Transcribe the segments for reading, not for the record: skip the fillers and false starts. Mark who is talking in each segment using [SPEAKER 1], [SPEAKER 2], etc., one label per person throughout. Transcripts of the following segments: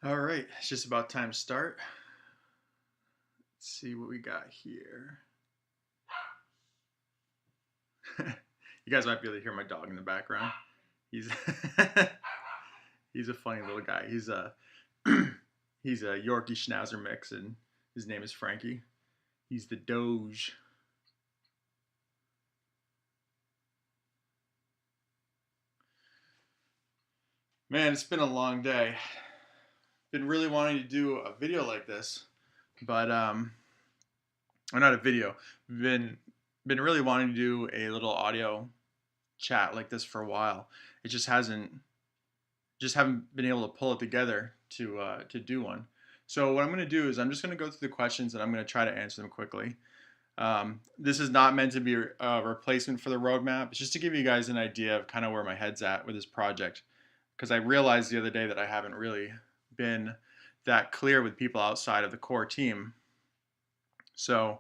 [SPEAKER 1] All right, it's just about time to start. Let's see what we got here. You guys might be able to hear my dog in the background. He's he's a funny little guy. He's a he's a Yorkie Schnauzer mix, and his name is Frankie. He's the Doge. Man, it's been a long day. Been really wanting to do a video like this, but or not a video. Been really wanting to do a little audio chat like this for a while. It just haven't been able to pull it together to do one. So what I'm going to do is I'm just going to go through the questions and I'm going to try to answer them quickly. This is not meant to be a replacement for the roadmap. It's just to give you guys an idea of kind of where my head's at with this project, because I realized the other day that I haven't really been that clear with people outside of the core team. So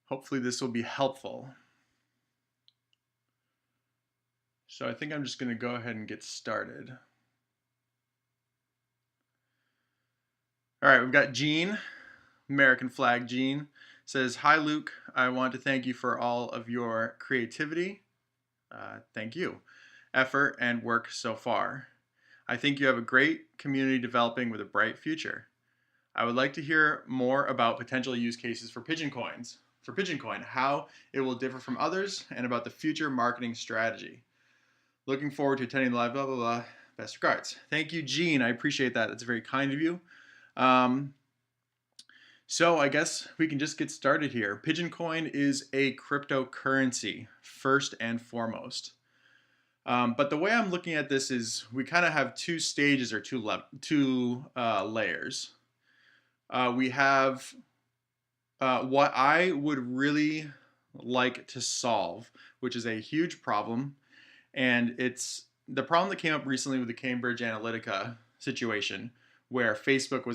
[SPEAKER 1] hopefully this will be helpful. So I think I'm just going to go ahead and get started. All right, we've got Gene, American flag Gene, says, "Hi Luke, I want to thank you for all of your creativity, thank you, effort, and work so far. I think you have a great community developing with a bright future. I would like to hear more about potential use cases for Pigeon coins, how it will differ from others, and about the future marketing strategy. Looking forward to attending the live, blah, blah, blah. Best regards." Thank you, Gene. I appreciate that. That's very kind of you. So I guess we can just get started here. Pigeon coin is a cryptocurrency, first and foremost. But the way I'm looking at this is we kind of have two stages or two layers. We have what I would really like to solve, which is a huge problem. And it's the problem that came up recently with the Cambridge Analytica situation, where Facebook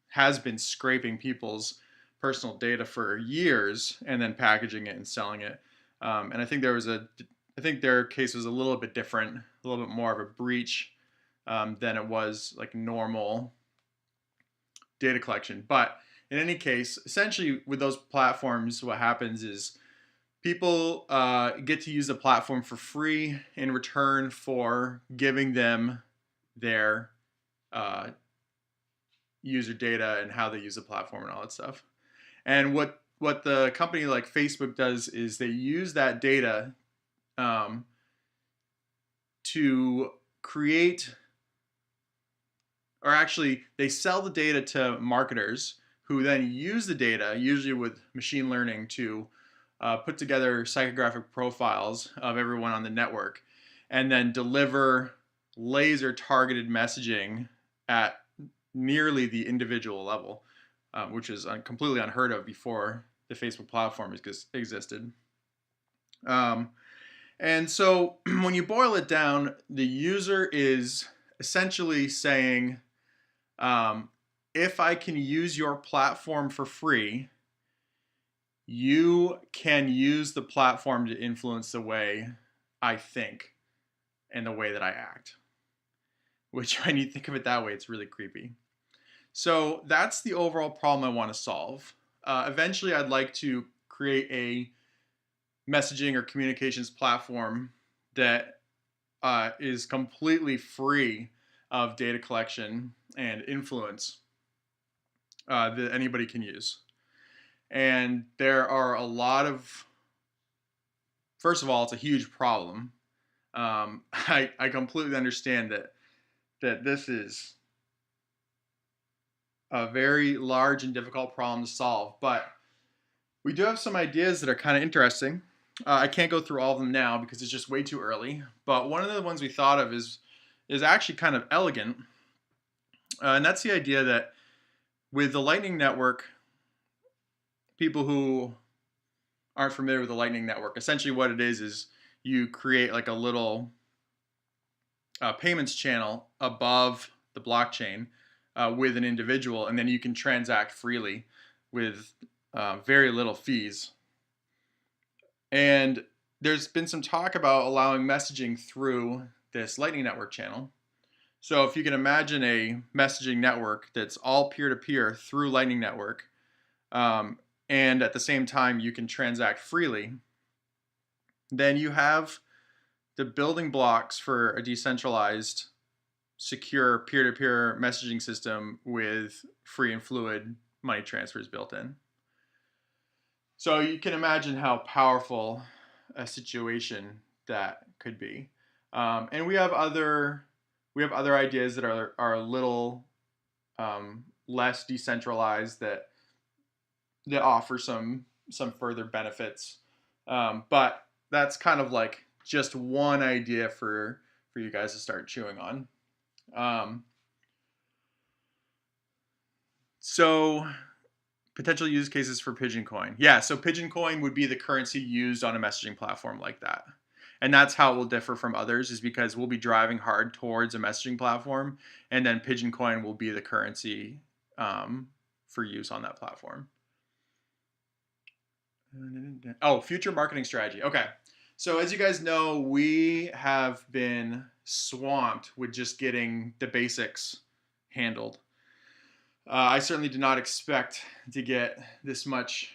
[SPEAKER 1] has been scraping people's personal data for years and then packaging it and selling it. And I think their case was a little bit different, a little bit more of a breach than it was like normal data collection. But in any case, essentially with those platforms, what happens is people get to use the platform for free in return for giving them their user data and how they use the platform and all that stuff. And what the company like Facebook does is they use that data to create, or actually they sell the data to marketers who then use the data, usually with machine learning, to put together psychographic profiles of everyone on the network and then deliver laser targeted messaging at nearly the individual level, which is completely unheard of before the Facebook platform existed. And so when you boil it down, the user is essentially saying, if I can use your platform for free, you can use the platform to influence the way I think and the way that I act. Which, when you think of it that way, it's really creepy. So that's the overall problem I want to solve. Eventually, I'd like to create a messaging or communications platform that is completely free of data collection and influence that anybody can use. And there are a lot of, first of all, it's a huge problem. I completely understand that this is a very large and difficult problem to solve, but we do have some ideas that are kind of interesting. I can't go through all of them now because it's just way too early, but one of the ones we thought of is actually kind of elegant, and that's the idea that with the Lightning Network, people who aren't familiar with the Lightning Network, essentially what it is you create like a little payments channel above the blockchain with an individual, and then you can transact freely with very little fees. And there's been some talk about allowing messaging through this Lightning Network channel. So if you can imagine a messaging network that's all peer-to-peer through Lightning Network, um, and at the same time you can transact freely, then you have the building blocks for a decentralized, secure peer-to-peer messaging system with free and fluid money transfers built in. So you can imagine how powerful a situation that could be. And we have other ideas that are a little less decentralized that offer some further benefits. But that's kind of like just one idea for you guys to start chewing on. Um, so potential use cases for Pigeon Coin. Yeah, so Pigeon Coin would be the currency used on a messaging platform like that. And that's how it will differ from others, is because we'll be driving hard towards a messaging platform, and then Pigeon Coin will be the currency for use on that platform. Oh, future marketing strategy. Okay. So as you guys know, we have been swamped with just getting the basics handled. I certainly did not expect to get this much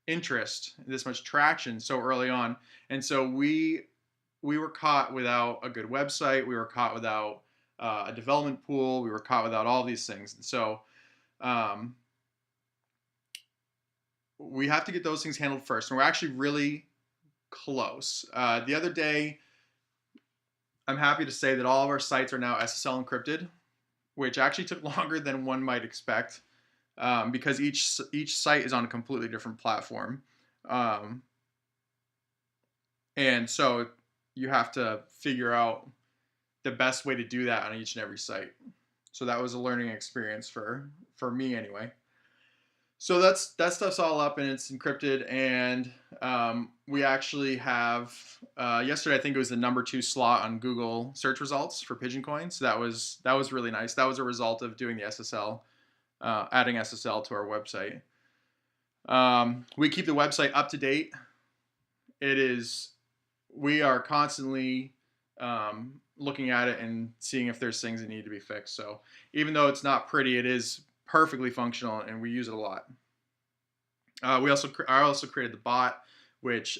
[SPEAKER 1] interest, this much traction so early on. And so we were caught without a good website. We were caught without a development pool. We were caught without all these things. And so um, we have to get those things handled first. And we're actually really close. The other day, I'm happy to say that all of our sites are now SSL encrypted, which actually took longer than one might expect, because each site is on a completely different platform. And so you have to figure out the best way to do that on each and every site. So that was a learning experience for me anyway. So that stuff's all up and it's encrypted, and we actually have yesterday, I think it was the number 2 slot on Google search results for Pigeon Coin. So that was really nice. That was a result of doing the SSL, adding SSL to our website. We keep the website up to date. We are constantly looking at it and seeing if there's things that need to be fixed. So even though it's not pretty, it is perfectly functional and we use it a lot. I also created the bot, which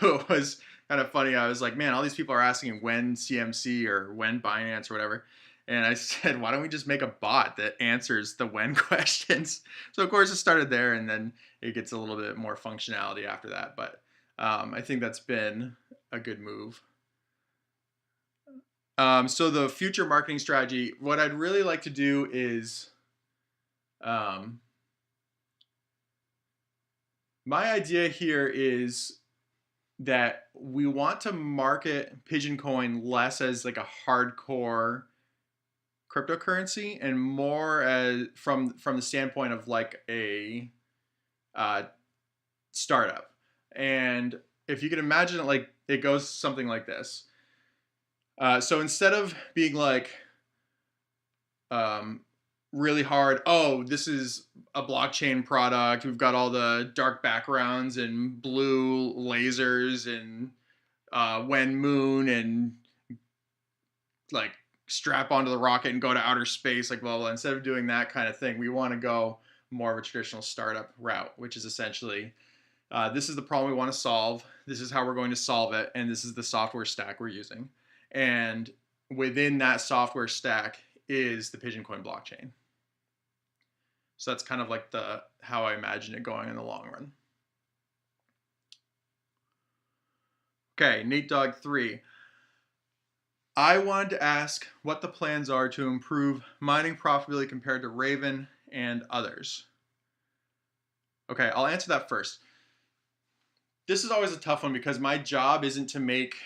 [SPEAKER 1] was kind of funny. I was like, man, all these people are asking when CMC or when Binance or whatever. And I said, why don't we just make a bot that answers the when questions? So of course it started there, and then it gets a little bit more functionality after that. But I think that's been a good move. So the future marketing strategy, what I'd really like to do is, my idea here is that we want to market Pigeon Coin less as like a hardcore cryptocurrency and more as from the standpoint of like a startup. And if you can imagine it, like it goes something like this. So instead of being like really hard, oh, this is a blockchain product, we've got all the dark backgrounds and blue lasers and when moon and like strap onto the rocket and go to outer space, like blah blah. Instead of doing that kind of thing, we want to go more of a traditional startup route, which is essentially this is the problem we want to solve, this is how we're going to solve it, and this is the software stack we're using. And within that software stack is the Pigeon Coin blockchain. So that's kind of like how I imagine it going in the long run. Okay, Nate Dog 3. I wanted to ask what the plans are to improve mining profitability compared to Raven and others. Okay, I'll answer that first. This is always a tough one because my job isn't to make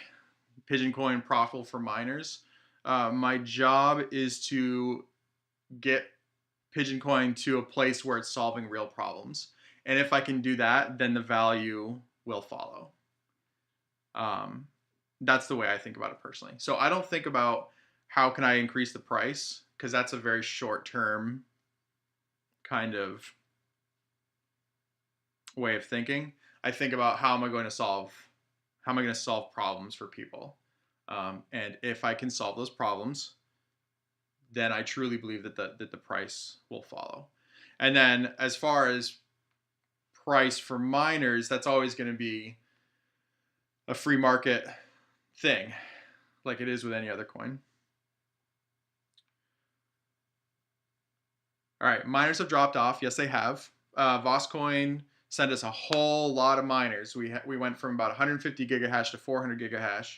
[SPEAKER 1] Pigeon Coin profitable for miners. My job is to get Pigeon Coin to a place where it's solving real problems. And if I can do that, then the value will follow. That's the way I think about it personally. So I don't think about how can I increase the price, because that's a very short-term kind of way of thinking. I think about how am I going to solve problems for people. And if I can solve those problems, then I truly believe that the price will follow. And then as far as price for miners, that's always going to be a free market thing, like it is with any other coin. All right, miners have dropped off. Yes, they have. Voscoin sent us a whole lot of miners. We went from about 150 gigahash to 400 gigahash,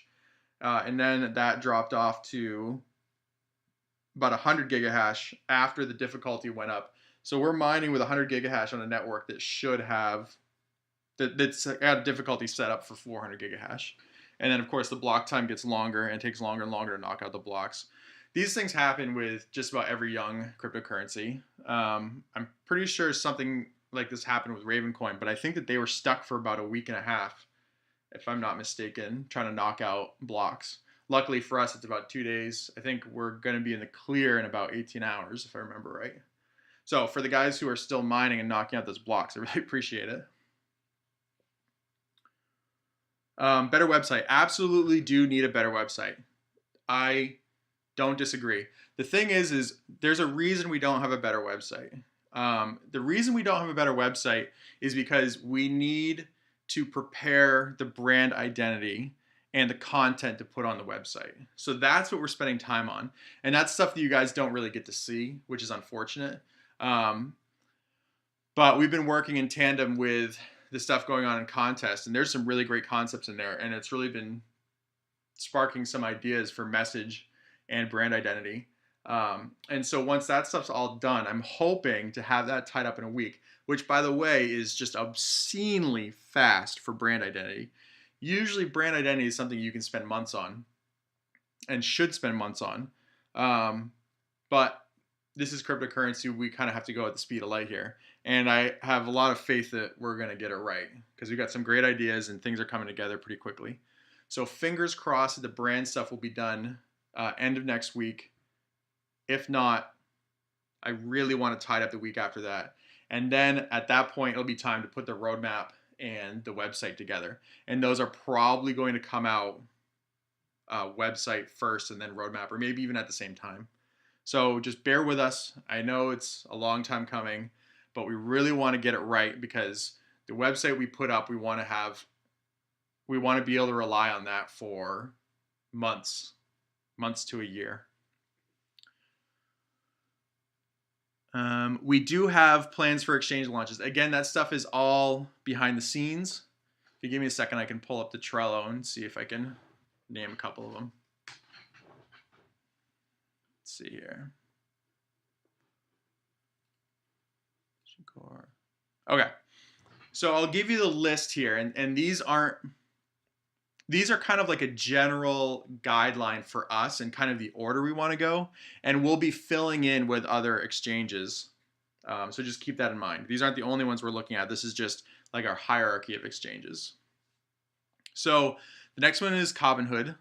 [SPEAKER 1] and then that dropped off to about 100 gigahash after the difficulty went up. So we're mining with 100 gigahash on a network that should have that's got difficulty set up for 400 gigahash. And then of course the block time gets longer and it takes longer and longer to knock out the blocks. These things happen with just about every young cryptocurrency. I'm pretty sure something like this happened with Ravencoin, but I think that they were stuck for about a week and a half, if I'm not mistaken, trying to knock out blocks. Luckily for us, it's about 2 days. I think we're going to be in the clear in about 18 hours, if I remember right. So for the guys who are still mining and knocking out those blocks, I really appreciate it. Better website. Absolutely do need a better website. I don't disagree. The thing is there's a reason we don't have a better website. The reason we don't have a better website is because we need to prepare the brand identity and the content to put on the website. So that's what we're spending time on. And that's stuff that you guys don't really get to see, which is unfortunate. But we've been working in tandem with the stuff going on in contests, and there's some really great concepts in there, and it's really been sparking some ideas for message and brand identity. And so once that stuff's all done, I'm hoping to have that tied up in a week, which by the way is just obscenely fast for brand identity. Usually brand identity is something you can spend months on and should spend months on. But this is cryptocurrency. We kind of have to go at the speed of light here. And I have a lot of faith that we're going to get it right because we've got some great ideas and things are coming together pretty quickly. So fingers crossed that the brand stuff will be done end of next week. If not, I really want to tie it up the week after that. And then at that point, it'll be time to put the roadmap and the website together. And those are probably going to come out website first and then roadmap, or maybe even at the same time. So just bear with us. I know it's a long time coming, but we really want to get it right because the website we put up, we want to be able to rely on that for months to a year. We do have plans for exchange launches. Again, that stuff is all behind the scenes. If you give me a second, I can pull up the Trello and see if I can name a couple of them. Let's see here. Okay, so I'll give you the list here, and these are kind of like a general guideline for us and kind of the order we want to go, and we'll be filling in with other exchanges. So just keep that in mind. These aren't the only ones we're looking at. This is just like our hierarchy of exchanges. So the next one is Cobinhood.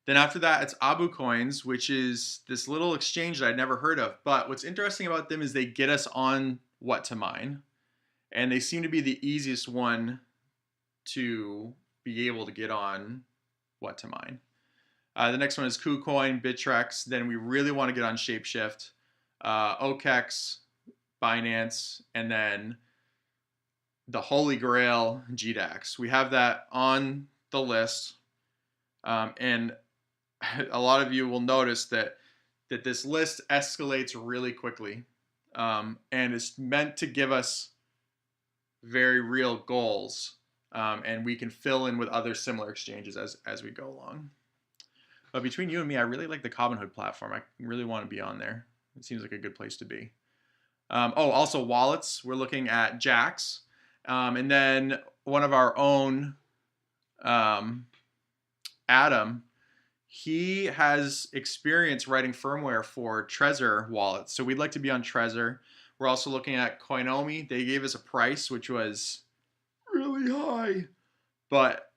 [SPEAKER 1] Then after that, it's Abu Coins, which is this little exchange that I'd never heard of. But what's interesting about them is they get us on what to mine. And they seem to be the easiest one to be able to get on what to mine. The next one is KuCoin, Bittrex. Then we really want to get on Shapeshift, OKEx, Binance, and then the Holy Grail, GDAX. We have that on the list. And a lot of you will notice that this list escalates really quickly, and is meant to give us very real goals, and we can fill in with other similar exchanges as we go along. But between you and me, I really like the Cobinhood platform. I really want to be on there. It seems like a good place to be. Also wallets. We're looking at Jax, and then one of our own, Adam. He has experience writing firmware for Trezor wallets. So we'd like to be on Trezor. We're also looking at Coinomi. They gave us a price which was really high, but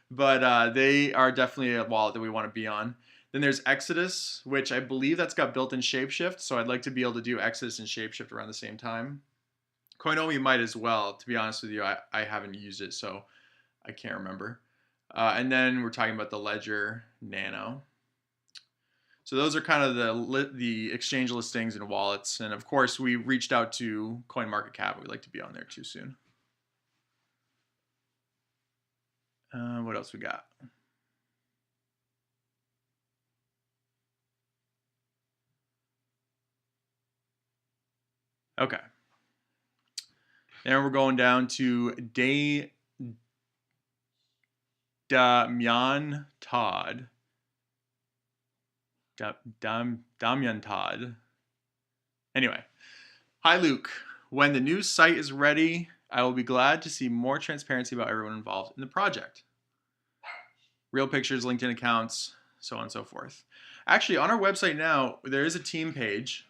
[SPEAKER 1] they are definitely a wallet that we want to be on. Then there's Exodus, which I believe that's got built-in Shapeshift. So I'd like to be able to do Exodus and Shapeshift around the same time. Coinomi might as well. To be honest with you, I haven't used it, so I can't remember. And then we're talking about the Ledger Nano. So those are kind of the exchange listings and wallets. And of course, we reached out to CoinMarketCap. We'd like to be on there too soon. What else we got? Okay. And we're going down to Damian Todd. Damian Todd. Anyway. Hi, Luke. When the new site is ready, I will be glad to see more transparency about everyone involved in the project. Real pictures, LinkedIn accounts, so on and so forth. Actually, on our website now, there is a team page,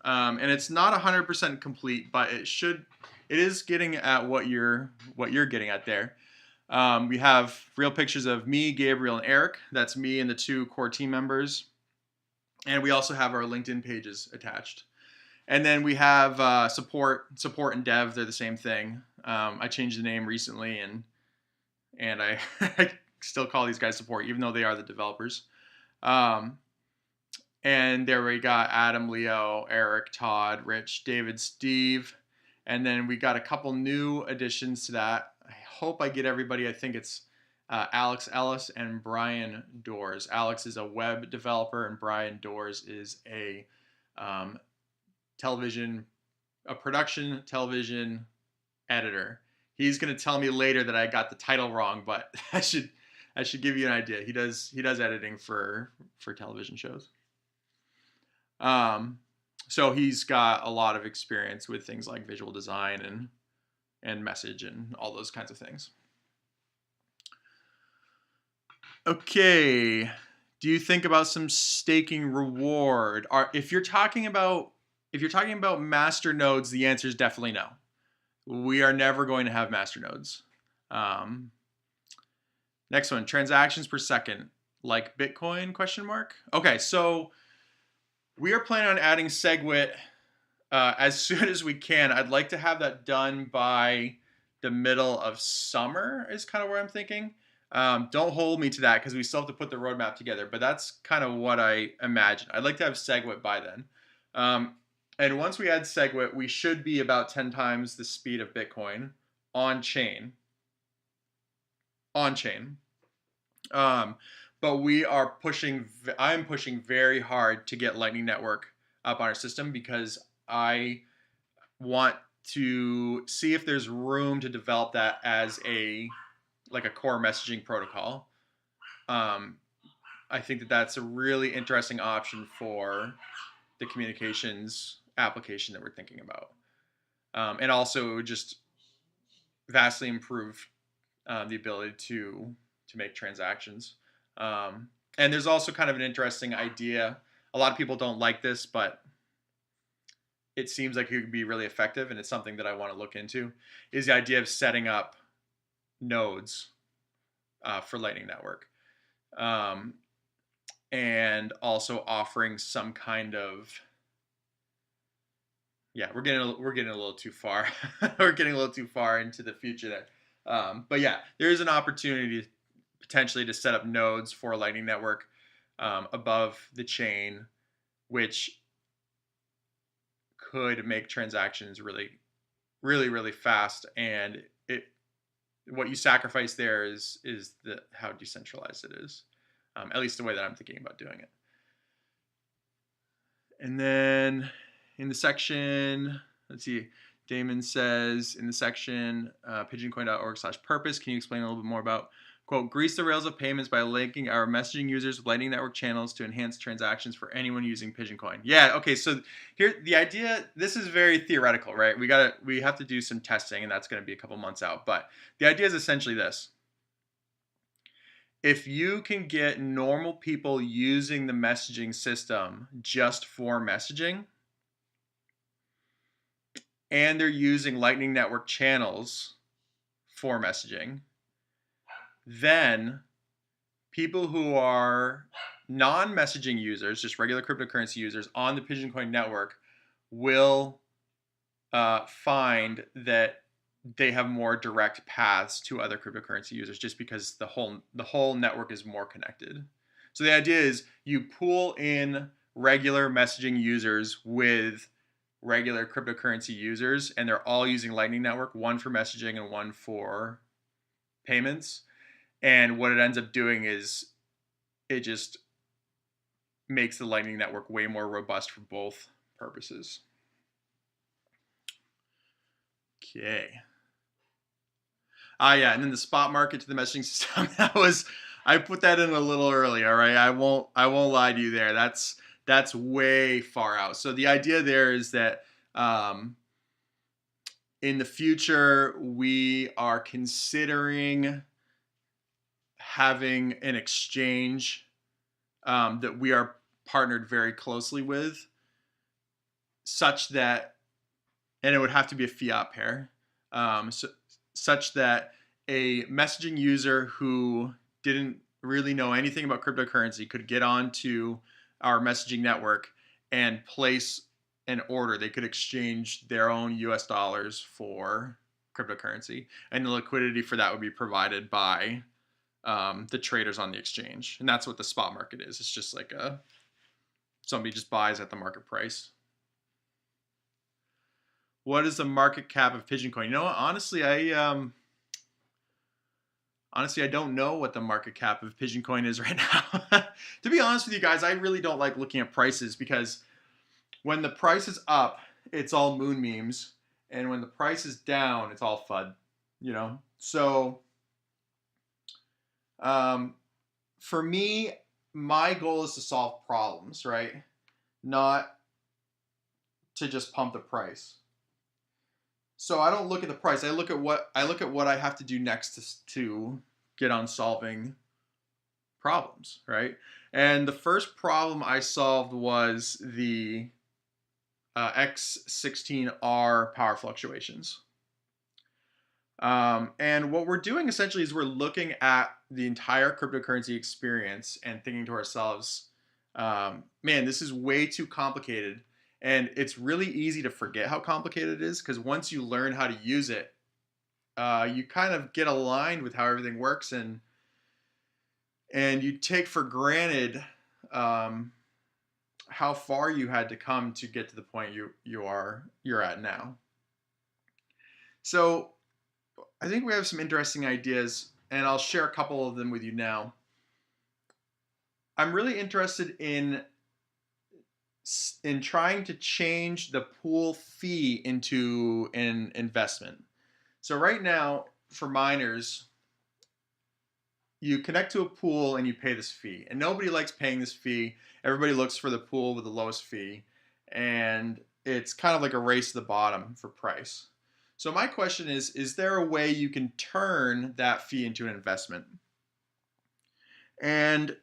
[SPEAKER 1] and it's not 100% complete, but it is getting at what you're getting at there. We have real pictures of me, Gabriel, and Eric. That's me and the 2 core team members. And we also have our LinkedIn pages attached. And then we have support and dev. They're the same thing. I changed the name recently, and I, I still call these guys support, even though they are the developers. And there we got Adam, Leo, Eric, Todd, Rich, David, Steve. And then we got a couple new additions to that. I hope I get everybody. I think it's Alex Ellis and Brian Doors. Alex is a web developer, and Brian Doors is a production television editor. He's going to tell me later that I got the title wrong, but I should give you an idea. He does editing for television shows. So he's got a lot of experience with things like visual design and message and all those kinds of things. Okay. Do you think about some staking reward? If you're talking about master nodes, the answer is definitely no. We are never going to have master nodes. Next one, transactions per second, like Bitcoin, question mark? Okay, so we are planning on adding SegWit as soon as we can. I'd like to have that done by the middle of summer is kind of where I'm thinking. Don't hold me to that because we still have to put the roadmap together, but that's kind of what I imagine. I'd like to have SegWit by then. And once we add SegWit, we should be about 10 times the speed of Bitcoin on chain. But I'm pushing very hard to get Lightning Network up on our system because I want to see if there's room to develop that as a core messaging protocol. I think that that's a really interesting option for the communications application that we're thinking about. And also it would just vastly improve the ability to make transactions. And there's also kind of an interesting idea. A lot of people don't like this, but it seems like it could be really effective, and it's something that I want to look into, is the idea of setting up nodes for Lightning Network. And also offering some kind of, we're getting a little too far. We're getting a little too far into the future there. But yeah, there is an opportunity potentially to set up nodes for Lightning Network above the chain, which could make transactions really, really, really fast. And what you sacrifice there is how decentralized it is, at least the way that I'm thinking about doing it. And then in the section, let's see, Damon says in the section, pigeoncoin.org/purpose, can you explain a little bit more about, quote, grease the rails of payments by linking our messaging users with Lightning Network channels to enhance transactions for anyone using Pigeon Coin? Yeah, okay, so here, the idea, this is very theoretical, right? We have to do some testing, and that's going to be a couple months out, but the idea is essentially this. If you can get normal people using the messaging system just for messaging, and they're using Lightning Network channels for messaging, then people who are non-messaging users, just regular cryptocurrency users on the Pigeon Coin network, will find that they have more direct paths to other cryptocurrency users just because the whole network is more connected. So the idea is you pool in regular messaging users with regular cryptocurrency users, and they're all using Lightning Network, one for messaging and one for payments. And what it ends up doing is it just makes the Lightning Network way more robust for both purposes. Okay. Yeah, and then the spot market to the messaging system. I put that in a little early. All right, I won't lie to you there. That's way far out. So the idea there is that in the future we are considering having an exchange that we are partnered very closely with, such that, and it would have to be a fiat pair, such that a messaging user who didn't really know anything about cryptocurrency could get onto our messaging network and place an order. They could exchange their own US dollars for cryptocurrency, and the liquidity for that would be provided by the traders on the exchange. And that's what the spot market is. It's just like somebody just buys at the market price. What is the market cap of Pigeon Coin? You know what? Honestly, I don't know what the market cap of Pigeon Coin is right now. To be honest with you guys, I really don't like looking at prices, because when the price is up, it's all moon memes, and when the price is down, it's all FUD. So for me, my goal is to solve problems, right? Not to just pump the price. So I don't look at the price. I look at what I have to do next to get on solving problems, right? And the first problem I solved was the X16R power fluctuations. And what we're doing essentially is we're looking at the entire cryptocurrency experience and thinking to ourselves, man, this is way too complicated. And it's really easy to forget how complicated it is, because once you learn how to use it, you kind of get aligned with how everything works, and you take for granted how far you had to come to get to the point you're at now. So I think we have some interesting ideas, and I'll share a couple of them with you now. I'm really interested in trying to change the pool fee into an investment. So right now, for miners, you connect to a pool and you pay this fee, and nobody likes paying this fee. Everybody looks for the pool with the lowest fee, and it's kind of like a race to the bottom for price. So my question is there a way you can turn that fee into an investment? And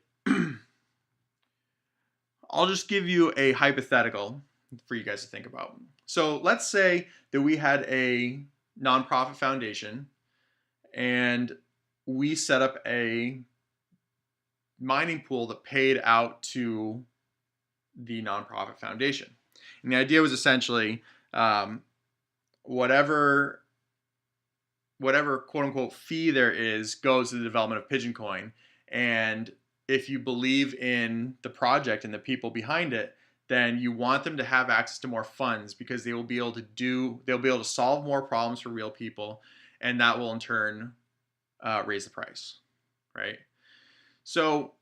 [SPEAKER 1] I'll just give you a hypothetical for you guys to think about. So let's say that we had a nonprofit foundation, and we set up a mining pool that paid out to the nonprofit foundation. And the idea was essentially whatever quote unquote fee there is goes to the development of Pigeon Coin. And if you believe in the project and the people behind it, then you want them to have access to more funds, because they'll be able to solve more problems for real people, and that will in turn raise the price, right? So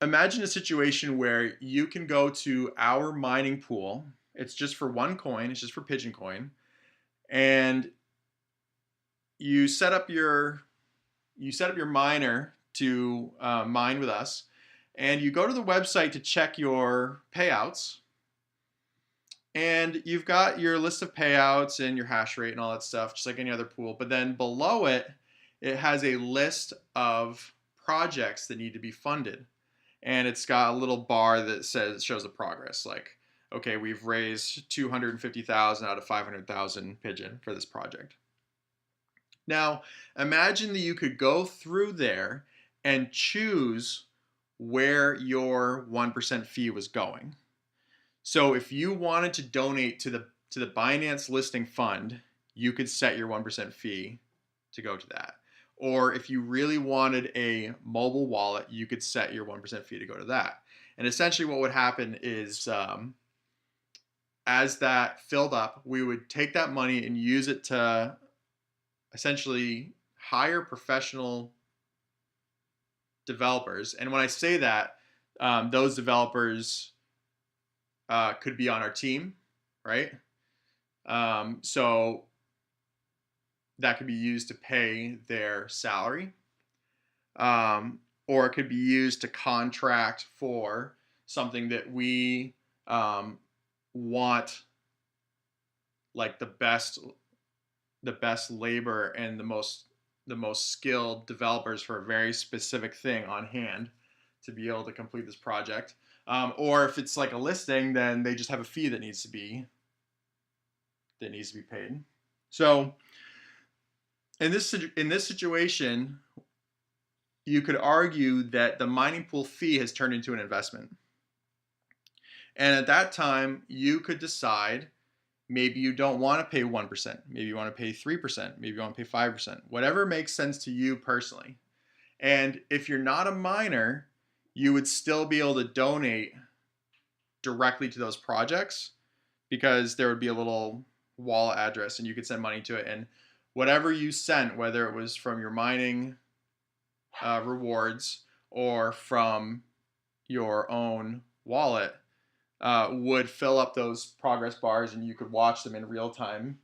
[SPEAKER 1] imagine a situation where you can go to our mining pool. It's just for one coin. It's just for Pigeon Coin, and you set up your miner to mine with us, and you go to the website to check your payouts, and you've got your list of payouts and your hash rate and all that stuff, just like any other pool. But then below it, it has a list of projects that need to be funded, and it's got a little bar that shows the progress. Like, okay, we've raised 250,000 out of 500,000 Pigeon for this project. Now, imagine that you could go through there and choose where your 1% fee was going. So if you wanted to donate to the Binance listing fund, you could set your 1% fee to go to that. Or if you really wanted a mobile wallet, you could set your 1% fee to go to that. And essentially what would happen is as that filled up, we would take that money and use it to essentially hire professional developers. And when I say that, those developers could be on our team, right? So that could be used to pay their salary, or it could be used to contract for something that we want, like the best labor and the most skilled developers for a very specific thing on hand to be able to complete this project. Or if it's like a listing, then they just have a fee that needs to be paid. So in this situation, you could argue that the mining pool fee has turned into an investment. And at that time, you could decide maybe you don't want to pay 1%, maybe you want to pay 3%, maybe you want to pay 5%, whatever makes sense to you personally. And if you're not a miner, you would still be able to donate directly to those projects because there would be a little wallet address and you could send money to it. And whatever you sent, whether it was from your mining rewards or from your own wallet, would fill up those progress bars, and you could watch them in real time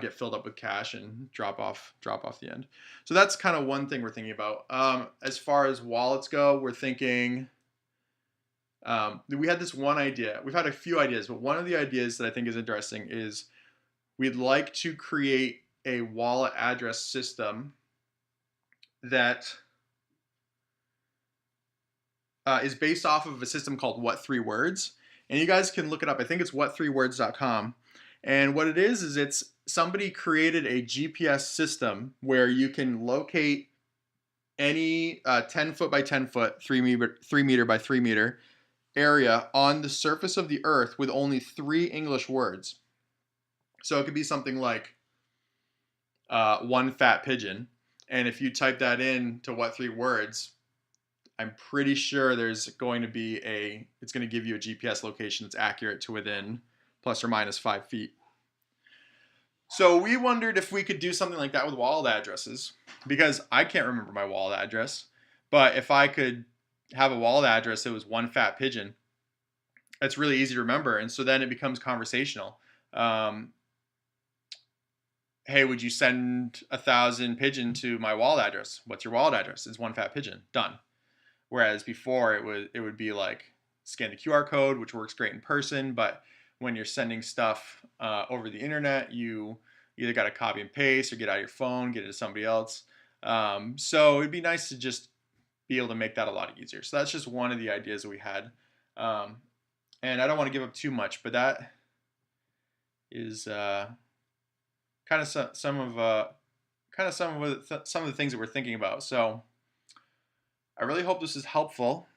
[SPEAKER 1] get filled up with cash and drop off the end. So that's kind of one thing we're thinking about. As far as wallets go, we're thinking we had this one idea. We've had a few ideas, but one of the ideas that I think is interesting is we'd like to create a wallet address system that is based off of a system called What 3 Words. And you guys can look it up. I think it's what3words.com. And what it is it's somebody created a GPS system where you can locate any 10 foot by 10 foot, 3 meter by 3 meter area on the surface of the earth with only 3 English words. So it could be something like one fat pigeon. And if you type that in to What 3 Words, I'm pretty sure there's going to be it's going to give you a GPS location that's accurate to within plus or minus 5 feet. So we wondered if we could do something like that with wallet addresses, because I can't remember my wallet address, but if I could have a wallet address that was one fat pigeon, that's really easy to remember. And so then it becomes conversational. Hey, would you send 1,000 pigeon to my wallet address? What's your wallet address? It's one fat pigeon. Done. Whereas before it would be like scan the QR code, which works great in person, but when you're sending stuff over the internet, you either got to copy and paste or get out your phone, get it to somebody else. So it'd be nice to just be able to make that a lot easier. So that's just one of the ideas that we had. And I don't want to give up too much, but that is kind of some of the things that we're thinking about. So I really hope this is helpful.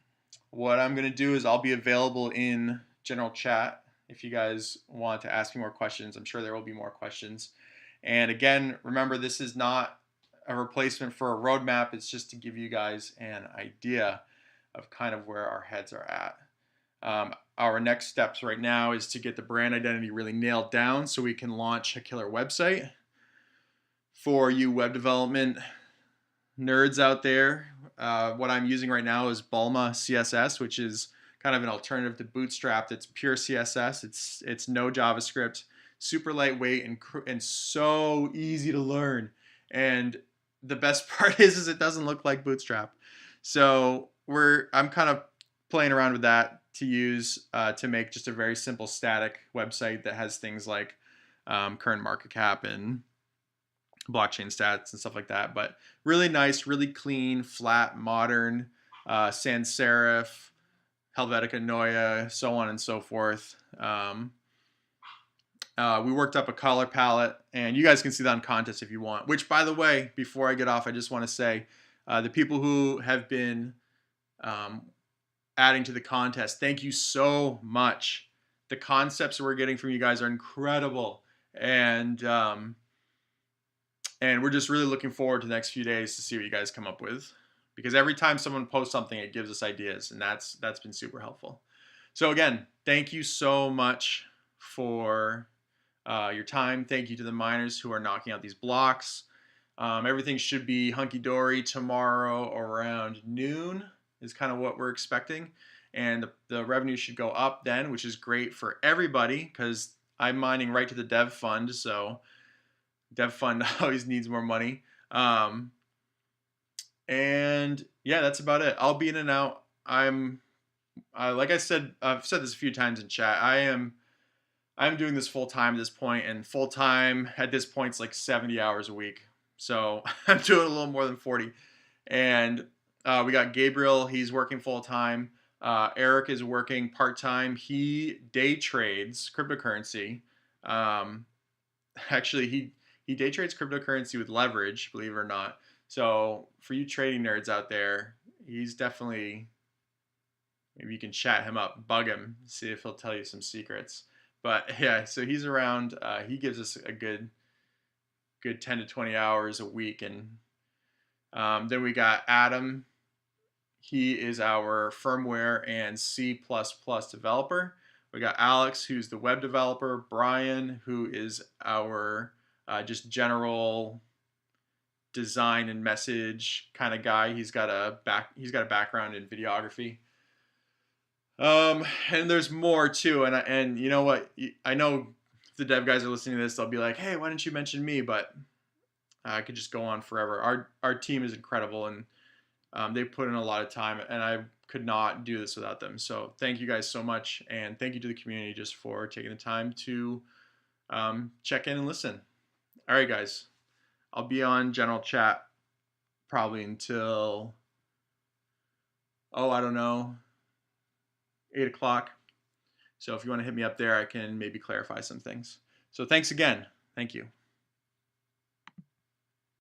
[SPEAKER 1] What I'm going to do is I'll be available in general chat if you guys want to ask me more questions. I'm sure there will be more questions. And again, remember, this is not a replacement for a roadmap. It's just to give you guys an idea of kind of where our heads are at. Our next steps right now is to get the brand identity really nailed down so we can launch a killer website. For you web development nerds out there, what I'm using right now is Bulma CSS, which is kind of an alternative to Bootstrap. That's pure CSS. It's no JavaScript, super lightweight and so easy to learn. And the best part is it doesn't look like Bootstrap. So I'm kind of playing around with that to use to make just a very simple static website that has things like current market cap and blockchain stats and stuff like that. But really nice, really clean, flat, modern, sans serif, Helvetica Neue, so on and so forth. We worked up a color palette, and you guys can see that on contest if you want. Which, by the way, before I get off, I just want to say the people who have been adding to the contest, thank you so much. The concepts we're getting from you guys are incredible, and And we're just really looking forward to the next few days to see what you guys come up with, because every time someone posts something, it gives us ideas, and that's been super helpful. So again, thank you so much for your time. Thank you to the miners who are knocking out these blocks. Everything should be hunky-dory tomorrow around noon is kind of what we're expecting. And the revenue should go up then, which is great for everybody because I'm mining right to the dev fund. So dev fund always needs more money. And yeah, that's about it. I'll be in and out. Like I said, I've said this a few times in chat. I'm doing this full time at this point, and full time at this point is like 70 hours a week. So I'm doing a little more than 40. And we got Gabriel, he's working full time. Eric is working part time. He day trades cryptocurrency. Actually, he day trades cryptocurrency with leverage, believe it or not. So for you trading nerds out there, he's definitely, maybe you can chat him up, bug him, see if he'll tell you some secrets. But yeah, so he's around. He gives us a good 10 to 20 hours a week. And then we got Adam. He is our firmware and C++ developer. We got Alex, who's the web developer. Brian, who is our just general design and message kind of guy. He's got a background in videography. And there's more too. And you know what? I know if the dev guys are listening to this, they'll be like, "Hey, why didn't you mention me?" But I could just go on forever. Our team is incredible, and they put in a lot of time, and I could not do this without them. So thank you guys so much, and thank you to the community just for taking the time to check in and listen. All right, guys. I'll be on general chat probably until, I don't know, 8 o'clock. So if you want to hit me up there, I can maybe clarify some things. So thanks again. Thank you.